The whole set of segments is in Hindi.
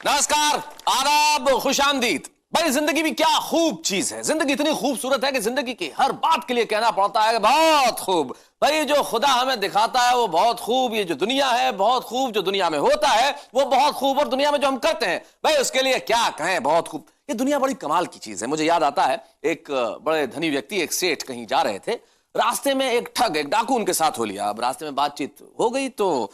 नमस्कार, आदाब, खुशामदीद। भाई जिंदगी भी क्या खूब चीज है। जिंदगी इतनी खूबसूरत है कि जिंदगी की हर बात के लिए कहना पड़ता है बहुत खूब। भाई जो खुदा हमें दिखाता है वो बहुत खूब, ये जो दुनिया है बहुत खूब, जो दुनिया में होता है वो बहुत खूब, और दुनिया में जो हम करते हैं भाई उसके लिए क्या कहें, बहुत खूब। ये दुनिया बड़ी कमाल की चीज है। मुझे याद आता है एक बड़े धनी व्यक्ति, एक सेठ कहीं जा रहे थे। रास्ते में एक ठग, एक डाकू उनके साथ हो लिया। अब रास्ते में बातचीत हो गई तो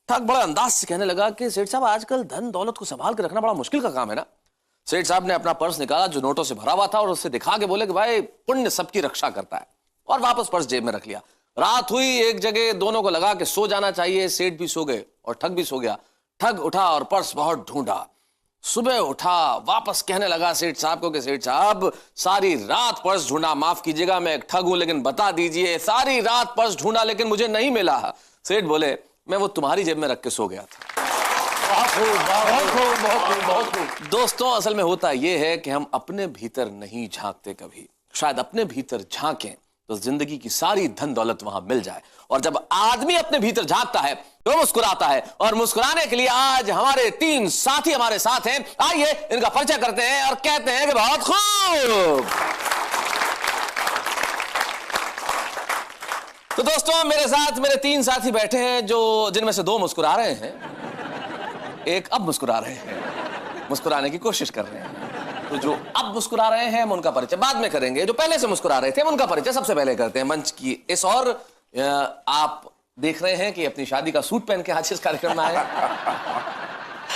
ठग बड़ा अंदाज से कहने लगा कि सेठ साहब आजकल धन दौलत को संभाल के रखना बड़ा मुश्किल का काम है ना। सेठ साहब ने अपना पर्स निकाला जो नोटों से भरा हुआ था और उससे दिखा के बोले कि भाई पुण्य सबकी रक्षा करता है, और वापस पर्स जेब में रख लिया। रात हुई, एक जगह दोनों को लगा कि सो जाना चाहिए। सेठ भी सो गए और ठग भी सो गया। ठग उठा और पर्स बहुत ढूंढा। सुबह उठा, वापस कहने लगा सेठ साहब को कि सेठ साहब सारी रात पर्स ढूंढा, माफ कीजिएगा मैं एक ठग हूं लेकिन बता दीजिए सारी रात पर्स ढूंढा लेकिन मुझे नहीं मिला। सेठ बोले मैं वो तुम्हारी जेब में रख के सो गया था। बहुत खूब, बहुत खूब, बहुत खूब, बहुत खूब। दोस्तों असल में होता यह है कि हम अपने भीतर नहीं झांकते कभी। शायद अपने भीतर झांकें तो जिंदगी की सारी धन दौलत वहां मिल जाए। और जब आदमी अपने भीतर झांकता है तो मुस्कुराता है। और मुस्कुराने के लिए आज हमारे 3 साथी हमारे साथ हैं। आइए इनका परिचय करते हैं और कहते हैं कि बहुत खूब। तो दोस्तों मेरे साथ मेरे 3 साथी बैठे हैं जो जिनमें से 2 मुस्कुरा रहे हैं, एक अब मुस्कुरा रहे हैं, मुस्कुराने की कोशिश कर रहे हैं। तो जो अब मुस्कुरा रहे हैं हम उनका परिचय बाद में करेंगे। जो पहले से मुस्कुरा रहे थे हम उनका परिचय सबसे पहले करते हैं। मंच की इस और आप देख रहे हैं कि अपनी शादी का सूट पहन के आज इस कार्यक्रम में आए।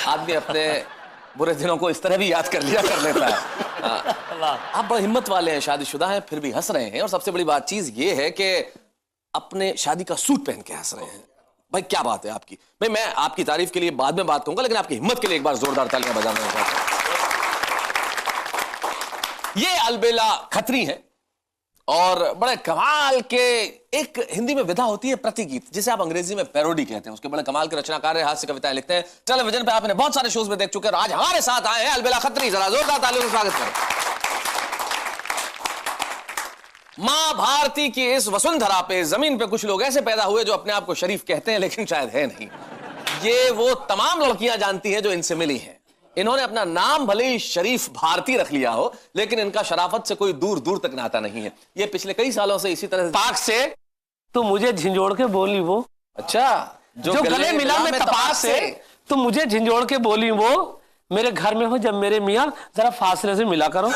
आदमी अपने बुरे दिनों को इस तरह भी याद कर लिया कर लेता है। आप बड़े हिम्मत वाले हैं, शादीशुदा हैं फिर भी हंस रहे हैं। और सबसे बड़ी बात चीज ये है कि अपने शादी का सूट पहन के हंस रहे हैं। भाई क्या बात है आपकी। भाई मैं आपकी तारीफ के लिए बाद में बात कहूंगा लेकिन आपकी हिम्मत के लिए एक बार जोरदार तालियां बजाना चाहता हूं। ये अलबेला खत्री है और बड़े कमाल के एक हिंदी में विधा होती है प्रतिगीत, जिसे आप अंग्रेजी में पैरोडी कहते हैं। उसके बड़े कमाल के रचनाकार हैं, हास्य कविताएं लिखते हैं। टेलीविजन पे आप इन्हें बहुत सारे शोज में देख चुके हैं और आज हमारे साथ आए हैं अलबेला खत्री। जरा जोरदार तालियों से स्वागत करें। मां भारती की इस वसुंधरा पे, जमीन पे कुछ लोग ऐसे पैदा हुए जो अपने आप को शरीफ कहते हैं लेकिन शायद है नहीं। ये वो तमाम लड़कियां जानती हैं जो इनसे मिली हैं। इन्होंने अपना नाम भले ही शरीफ भारती रख लिया हो लेकिन इनका शराफत से कोई दूर दूर तक नाता नहीं है। ये पिछले कई सालों से इसी तरह पाक से तो मुझे झिंझोड़ के बोली वो। अच्छा, जो गले मिला में तपास से तो मुझे झिंझोड़ के बोली वो। मेरे घर में हो जब मेरे मियाँ जरा फासले से मिला करो।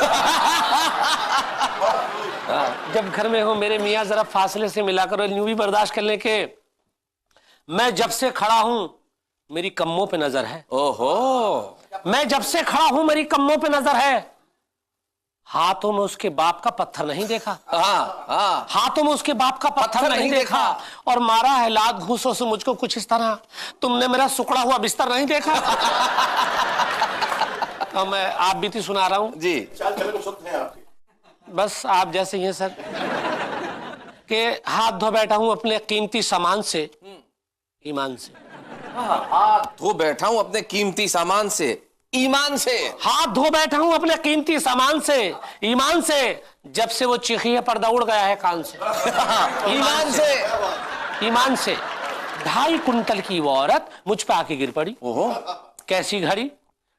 जब घर में हो मेरे मियाँ जरा फासले से मिला करो। यूं भी बर्दाश्त करने के मैं जब से खड़ा हूं मेरी कम्मों पे नजर है। ओहो, मैं जब से खड़ा हूं मेरी कम्मों पे नजर है। हाथों में उसके बाप का पत्थर नहीं देखा। हाथों में उसके बाप का पत्थर नहीं देखा। और मारा है लात घूसों से मुझको कुछ इस तरह, तुमने मेरा सुकड़ा हुआ बिस्तर नहीं देखा। तो मैं आप बीती सुना रहा हूं जी। बस आप जैसे ही हैं सर के हाथ धो बैठा हूं अपने कीमती सामान से, ईमान से। हाथ धो बैठा हूं अपने कीमती सामान से, ईमान से। हाथ धो बैठा हूं अपने कीमती सामान से, ईमान से। जब से वो चीखी है पर्दा उड़ गया है कान से। ईमान से, ईमान से। 2.5 कुंटल की वो औरत मुझ पे आके गिर पड़ी। ओहो, कैसी घड़ी।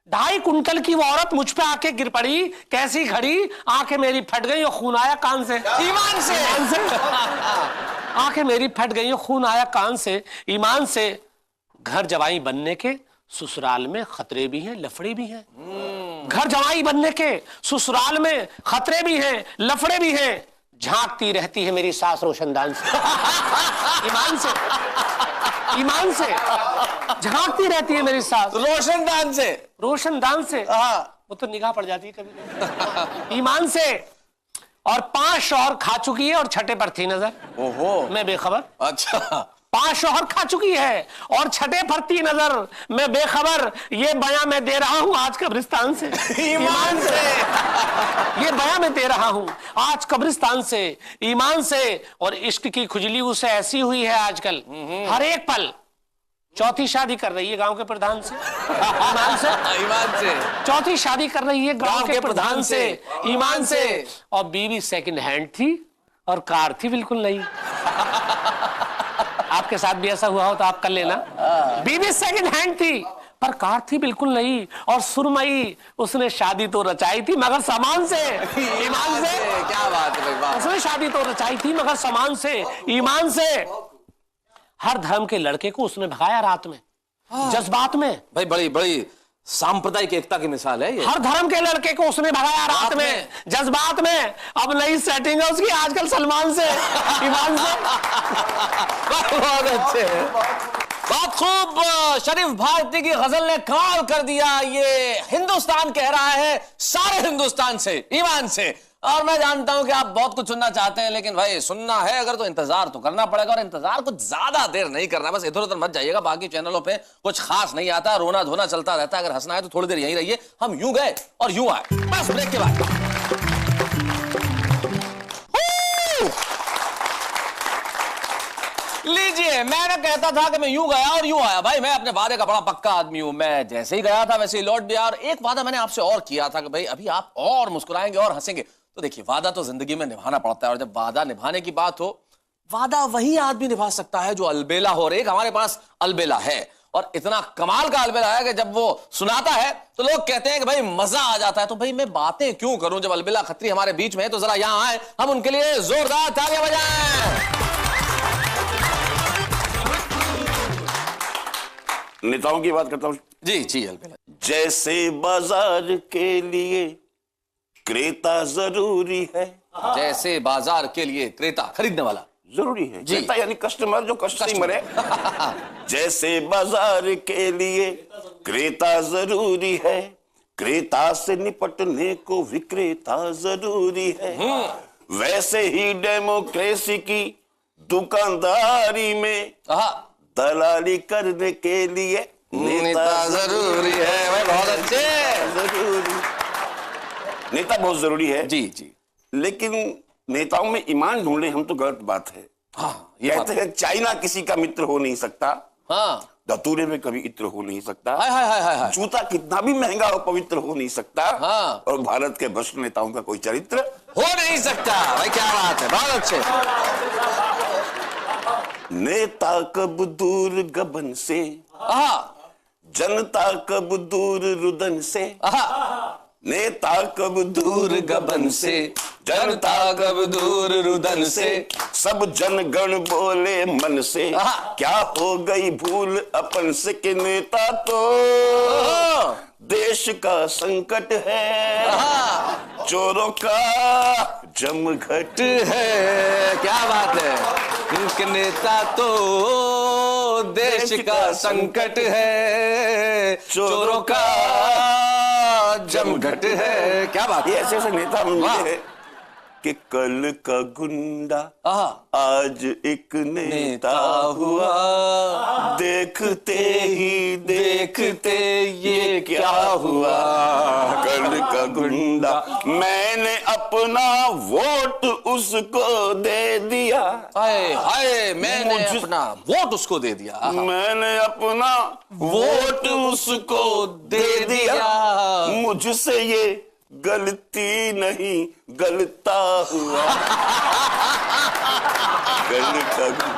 2.5 कुंटल की वो औरत मुझ पे आके गिर पड़ी। कैसी घड़ी। आंखें मेरी फट गई और खून आया कान से। ईमान से, आंखें मेरी फट गई और खून आया कान से, ईमान से। घर जवाई बनने के ससुराल में खतरे भी हैं, लफड़े भी हैं। घर जवाई बनने के ससुराल में खतरे भी हैं, लफड़े भी हैं। झांकती रहती है मेरी सास रोशनदान से। ईमान से, ईमान से झांकती रहती है मेरी सास रोशनदान से। रोशनदान से। वो तो निगाह पड़ जाती है कभी। ईमान से। और 5 शौहर खा चुकी है और छठे पर थी नजर। ओहो, मैं बेखबर। अच्छा, 5 शौहर खा चुकी है और छठे पर थी नजर, मैं बेखबर। ये बयां मैं दे रहा हूं आज कब्रिस्तान से। ईमान से। ये बयां मैं दे रहा हूं आज कब्रिस्तान से, ईमान से। और इश्क की खुजली उसे ऐसी हुई है आजकल हर एक पल। 4थी शादी कर रही है गांव के प्रधान से, ईमान से। ईमान से। 4थी शादी कर रही है गांव के प्रधान से, ईमान से। और बीवी सेकंड हैंड थी और कार थी बिल्कुल नहीं। आपके साथ भी ऐसा हुआ हो तो आप कर लेना। बीवी सेकंड हैंड थी पर कार थी बिल्कुल नहीं और सुरमई। उसने शादी तो रचाई थी मगर सामान से, ईमान से। क्या बात है भाई, वाह। उसने शादी तो रचाई थी मगर सामान से, ईमान से। हर धर्म के लड़के को उसने भगाया रात में, जज्बात में। भाई बड़ी बड़ी सांप्रदायिक एकता की मिसाल है ये। हर धर्म के लड़के को उसने भगाया रात में, जज्बात में। अब नई सेटिंग है उसकी आजकल सलमान से, ईमान से। बहुत अच्छे हैं, बहुत खूब। शरीफ भारती की गजल ने कमाल कर दिया। ये हिंदुस्तान कह रहा है सारे हिंदुस्तान से, ईमान से। और मैं जानता हूं कि आप बहुत कुछ सुनना चाहते हैं, लेकिन भाई सुनना है अगर तो इंतजार तो करना पड़ेगा, और इंतजार कुछ ज्यादा देर नहीं करना। बस इधर उधर मत जाइएगा, बाकी चैनलों पे कुछ खास नहीं आता, रोना धोना चलता रहता है। अगर हंसना है तो थोड़ी देर यहीं रहिए। हम यूं गए और यूं आए, बस ब्रेक के बाद। लीजिए, मैंने कहता था कि मैं यूं गया और यूं आया। भाई मैं अपने वादे का बड़ा पक्का आदमी हूं। मैं जैसे ही गया था वैसे ही लौट भी आया। और एक वादा मैंने आपसे और किया था कि भाई अभी आप और मुस्कुराएंगे और हंसेंगे। तो देखिए, वादा तो जिंदगी में निभाना पड़ता है, और जब वादा निभाने की बात हो, वादा वही आदमी निभा सकता है जो अलबेला हो। एक हमारे पास अलबेला है, और इतना कमाल का अलबेला है कि जब वो सुनाता है तो लोग कहते हैं कि भाई मजा आ जाता है। तो भाई मैं बातें क्यों करूं, जब अलबेला खत्री हमारे बीच में है तो जरा यहां आए, हम उनके लिए जोरदार तालियां बजाएं। नेताओं की बात करता हूं। जी जी अलबेला। जैसे बाजार के लिए क्रेता जरूरी है। जैसे बाजार के लिए क्रेता, खरीदने वाला जरूरी है। जी। क्रेता यानी कस्टमर, जो कष्ट से मरे। जैसे बाजार के लिए क्रेता जरूरी है, क्रेता से निपटने को विक्रेता जरूरी है। वैसे ही डेमोक्रेसी की दुकानदारी में दलाली करने के लिए नेता जरूरी है। भाई बहुत अच्छे। जरूरी, नेता बहुत जरूरी है। जी जी। लेकिन नेताओं में ईमान ढूंढे हम तो गलत बात है। हाँ, ये कहते हैं चाइना किसी का मित्र हो नहीं सकता, हाँ, धतूरे में कभी इत्र हो नहीं सकता, हाय हाय हाय हाय। जूता कितना भी महंगा हो पवित्र हो नहीं सकता, हाँ। और भारत के भ्रष्ट नेताओं का कोई चरित्र हो नहीं सकता। भाई क्या बात है, बहुत अच्छे। नेता कब दूर गबन से, जनता कब दूर रुदन से। नेता कब दूर गबन से, जनता कब दूर रुदन से। सब जनगण बोले मन से, क्या हो गई भूल अपन से कि नेता तो देश का संकट है, चोरों का जमघट है। क्या बात है, कि नेता तो देश का संकट है, चोरों का जमघट है। क्या बात है। ये ऐसे ऐसे नेता मिले हैं कि कल का गुंडा आज एक नेता हुआ, देखते ही देखते ये क्या हुआ। कल का गुंडा मैंने अपना वोट उसको दे दिया, हाय हाय, मैंने अपना वोट उसको दे दिया। मैंने अपना वोट उसको दे दिया, मुझसे ये गलती नहीं गलता हुआ। कल का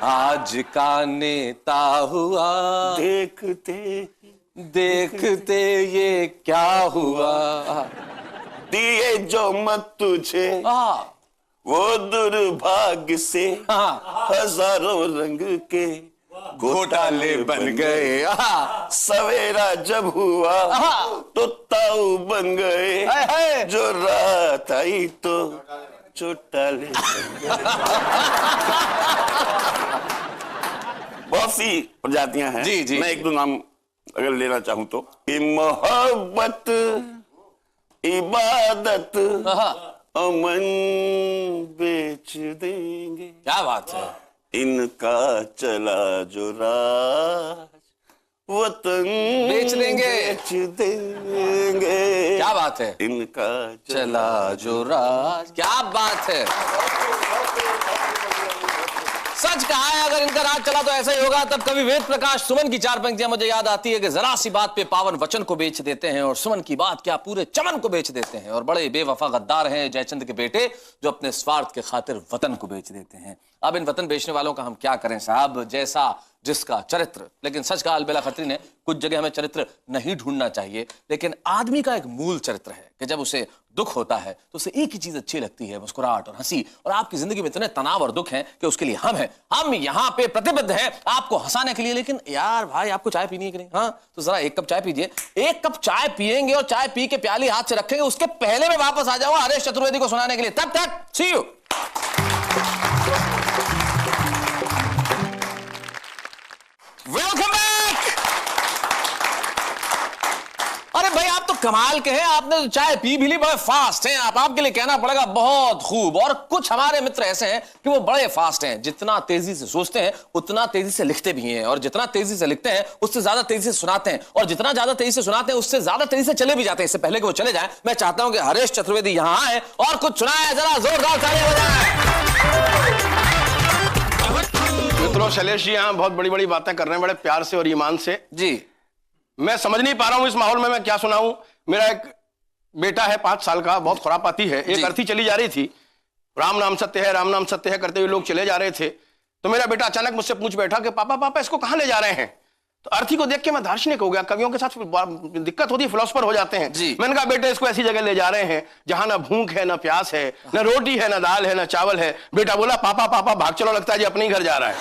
आज का नेता हुआ, देखते देखते ये क्या हुआ। दिए जो मत तुझे वो दुर्भाग्य से, हजारों रंग के घोटाले बन गए। सवेरा जब हुआ तो ताऊ बन गए, जो रात आई तो चौटाले। बहुत सी प्रजातियां हैं। जी, जी, मैं एक दो नाम अगर लेना चाहूं तो, मोहब्बत, इबादत, अमन बेच देंगे। क्या बात है। इनका चला जो राज, वतन बेच देंगे। बेच देंगे। क्या बात है। इनका चला जो राज। क्या बात है। सच कहा है, अगर इनका राज चला तो ऐसा ही होगा। तब कभी वेद प्रकाश सुमन की चार पंक्तियां मुझे याद आती है कि जरा सी बात पे पावन वचन को बेच देते हैं, और सुमन की बात क्या पूरे चमन को बेच देते हैं। और बड़े बेवफा गद्दार हैं जयचंद के बेटे, जो अपने स्वार्थ के खातिर वतन को बेच देते हैं। अब इन वतन बेचने वालों का हम क्या करें साहब। जैसा जिसका चरित्र, लेकिन सच कहा अलबेला खत्री ने, कुछ जगह हमें चरित्र नहीं ढूंढना चाहिए, लेकिन आदमी का एक मूल चरित्र है कि जब उसे दुख होता है तो उसे एक ही चीज अच्छी लगती है, मुस्कुराहट और हंसी। और आपकी जिंदगी में इतने तनाव और दुख हैं कि उसके लिए हम यहाँ पे प्रतिबद्ध हैं आपको हंसाने के लिए। लेकिन यार भाई, आपको चाय पीनी है कि नहीं? हाँ, तो जरा एक कप चाय पीजिए। एक कप चाय पियेंगे और चाय पी के प्याली हाथ से रखेंगे, उसके पहले मैं वापस आ जाऊंगा हरेश चतुर्वेदी को सुनाने के लिए। तब तक सी यू। Welcome back. अरे भाई, आप तो कमाल के हैं, आपने तो चाय पी भी ली, बड़े फास्ट हैं आप। आपके लिए कहना पड़ेगा बहुत खूब। और कुछ हमारे मित्र ऐसे हैं कि वो बड़े फास्ट हैं, जितना तेजी से सोचते हैं उतना तेजी से लिखते भी हैं, और जितना तेजी से लिखते हैं उससे ज्यादा तेजी से सुनाते हैं, और जितना ज्यादा तेजी से सुनाते हैं उससे ज्यादा तेजी से चले भी जाते हैं। इससे पहले कि वो चले जाएं, मैं चाहता हूं कि हरेश चतुर्वेदी यहां आए और कुछ सुनाए। जरा जोरदार तालियां बजाएं। मित्रों, शैलेश जी यहाँ बहुत बड़ी बड़ी बातें कर रहे हैं, बड़े प्यार से और ईमान से जी। मैं समझ नहीं पा रहा हूं इस माहौल में मैं क्या सुनाऊं। मेरा एक बेटा है 5 साल का, बहुत खुरापाती है। एक अर्थी चली जा रही थी, राम नाम सत्य है, राम नाम सत्य है करते हुए लोग चले जा रहे थे, तो मेरा बेटा अचानक मुझसे पूछ बैठा कि पापा पापा इसको कहां ले जा रहे हैं। तो अर्थी को देख के मैं दार्शनिक हो गया। कवियों के साथ दिक्कत होती है, फिलोसफर हो जाते हैं। मैंने कहा बेटे, इसको ऐसी जगह ले जा रहे हैं जहां ना भूख है, ना प्यास है, ना रोटी है, ना दाल है, ना चावल है। बेटा बोला पापा पापा भाग चलो, लगता है जी अपने ही घर जा रहा है।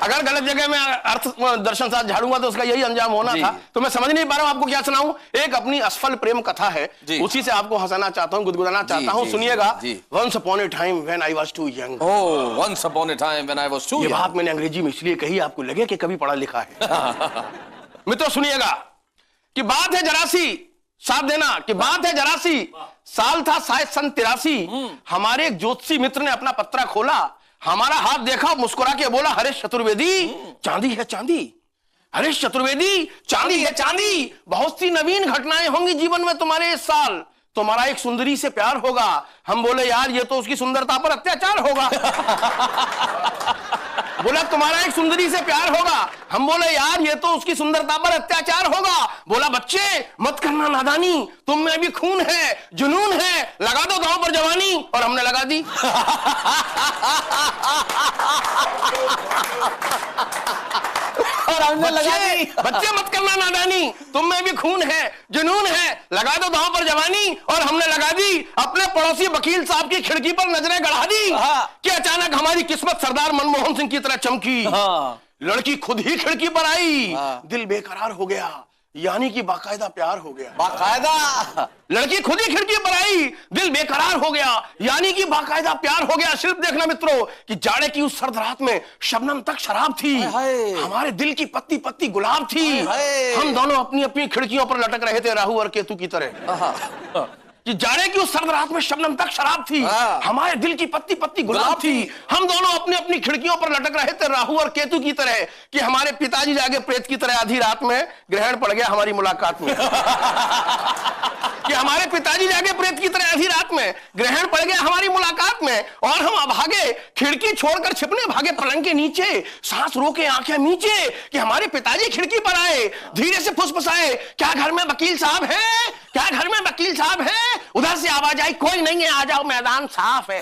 अगर गलत जगह में अर्थ दर्शन साथ झाड़ूंगा तो उसका यही अंजाम होना था। तो मैं समझ नहीं पा रहा हूं आपको क्या सुनाऊं। एक अपनी असफल प्रेम कथा है, उसी से आपको हंसाना चाहता हूं, गुदगुदाना चाहता हूं। सुनिएगा। Once upon a time when I was too young। Once upon a time when I was too young। ये बात मैंने अंग्रेजी में इसलिए कही आपको लगे कि कभी पढ़ा लिखा है। मित्रों सुनिएगा कि बात है जरा सी, साथ देना कि बात है जरा सी। साल था शायद सन 83। हमारे एक ज्योतिषी मित्र ने अपना पत्रा खोला, हमारा हाथ देखा, मुस्कुरा के बोला हरेश चतुर्वेदी चांदी है चांदी। हरेश चतुर्वेदी चांदी है चांदी। बहुत सी नवीन घटनाएं होंगी जीवन में तुम्हारे इस साल। तुम्हारा एक सुंदरी से प्यार होगा। हम बोले यार ये तो उसकी सुंदरता पर अत्याचार होगा। बोला तुम्हारा एक सुंदरी से प्यार होगा। हम बोले यार ये तो उसकी सुंदरता पर अत्याचार होगा। बोला बच्चे मत करना नादानी, तुम में भी खून है, जुनून है, लगा दो दांव पर जवानी। और हमने लगा दी। और हमने लगा दी। बच्चे मत करना नादानी, तुम में भी खून है, जुनून है, लगा दो दांव पर जवानी। और हमने लगा दी। अपने पड़ोसी वकील साहब की खिड़की पर नजरें गड़ा दी कि अचानक हमारी किस्मत सरदार मनमोहन सिंह की तरह चमकी। लड़की खुद ही खिड़की पर आई, दिल बेकरार हो गया, यानी कि बाकायदा प्यार हो गया। बाकायदा लड़की खुद ही खिड़की पर आई, दिल बेकरार हो गया, यानी कि बाकायदा प्यार हो गया। शिल्प देखना मित्रों कि जाड़े की उस सर्द रात में शबनम तक शराब थी, हमारे दिल की पत्ती पत्ती गुलाब थी। हम दोनों अपनी अपनी खिड़कियों पर लटक रहे थे राहु और केतु की तरह। कि जाड़े की उस सर्द रात में शबनम तक शराब थी, हमारे दिल की पत्ती पत्ती गुलाब थी। हम दोनों अपनी अपनी खिड़कियों पर लटक रहे थे राहु और केतु की तरह। कि हमारे पिताजी जागे प्रेत की तरह आधी रात में, ग्रहण पड़ गया हमारी मुलाकात में। कि हमारे पिताजी जागे प्रेत की तरह आधी रात में, ग्रहण पड़ गया हमारी मुलाकात में। और हम भागे, खिड़की छोड़कर छिपने भागे पलंग के नीचे, सांस रोके आंखें नीचे। कि हमारे पिताजी खिड़की पर आए, धीरे से फुसफुसाए, क्या घर में वकील साहब है, क्या घर में वकील साहब है। उधर से आवाज आई, कोई नहीं है, आ जाओ मैदान साफ है।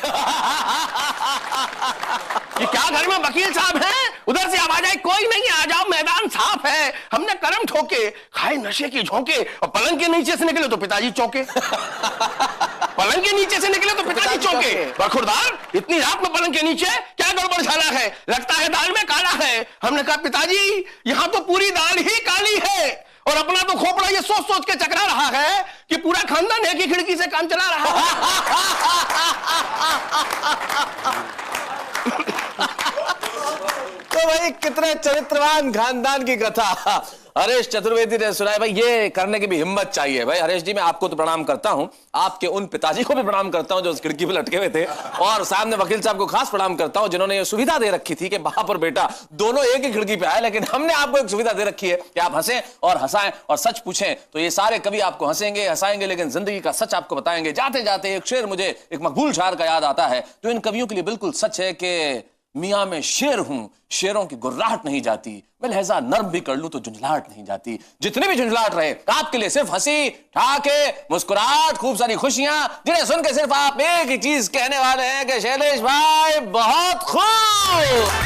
कि क्या घर में वकील साहब हैं। उधर से आवाज आई, कोई नहीं है, आ जाओ मैदान साफ है। हमने करम ठोके, खाए नशे की झोंके, और पलंग के नीचे से निकले तो पिताजी चौंके। पलंग के नीचे से निकले तो पिताजी चौंके। बरखुरदार, इतनी रात में पलंग के नीचे क्या गड़बड़ झाला है, लगता है दाल में काला है। हमने कहा पिताजी यहां तो पूरी दाल ही काली है। और अपना तो खोपड़ा ये सोच सोच के चकरा रहा है कि पूरा खानदान एक ही खिड़की से काम चला रहा है। तो भाई कितने चरित्रवान खानदान की कथा हरेश चतुर्वेदी ने सुनाई। भाई ये करने की भी हिम्मत चाहिए। भाई हरेश जी, मैं आपको तो प्रणाम करता हूं, आपके उन पिताजी को भी प्रणाम करता हूं जो उस खिड़की पे लटके हुए थे, और सामने वकील साहब को खास प्रणाम करता हूं जिन्होंने ये सुविधा दे रखी थी कि बाप और बेटा दोनों एक ही खिड़की पे आए। लेकिन हमने आपको एक सुविधा दे रखी है कि आप हंसें और हंसाएं और सच पूछें, तो ये सारे कभी आपको हंसेंगे हंसाएंगे, लेकिन जिंदगी का सच आपको बताएंगे। जाते जाते एक शेर मुझे एक मकबूल शायर का याद आता है जो इन कवियों के लिए बिल्कुल सच है कि मियां मैं शेर हूं, शेरों की गुर्राहट नहीं जाती, मैं लहजा नर्म भी कर लूं तो झुंझलाहट नहीं जाती। जितने भी झुंझलाहट रहे आपके लिए सिर्फ हंसी, ठाके, मुस्कुराहट, खूब सारी खुशियां, जिन्हें सुन के सिर्फ आप एक ही चीज कहने वाले हैं कि शैलेश भाई बहुत खूब। हो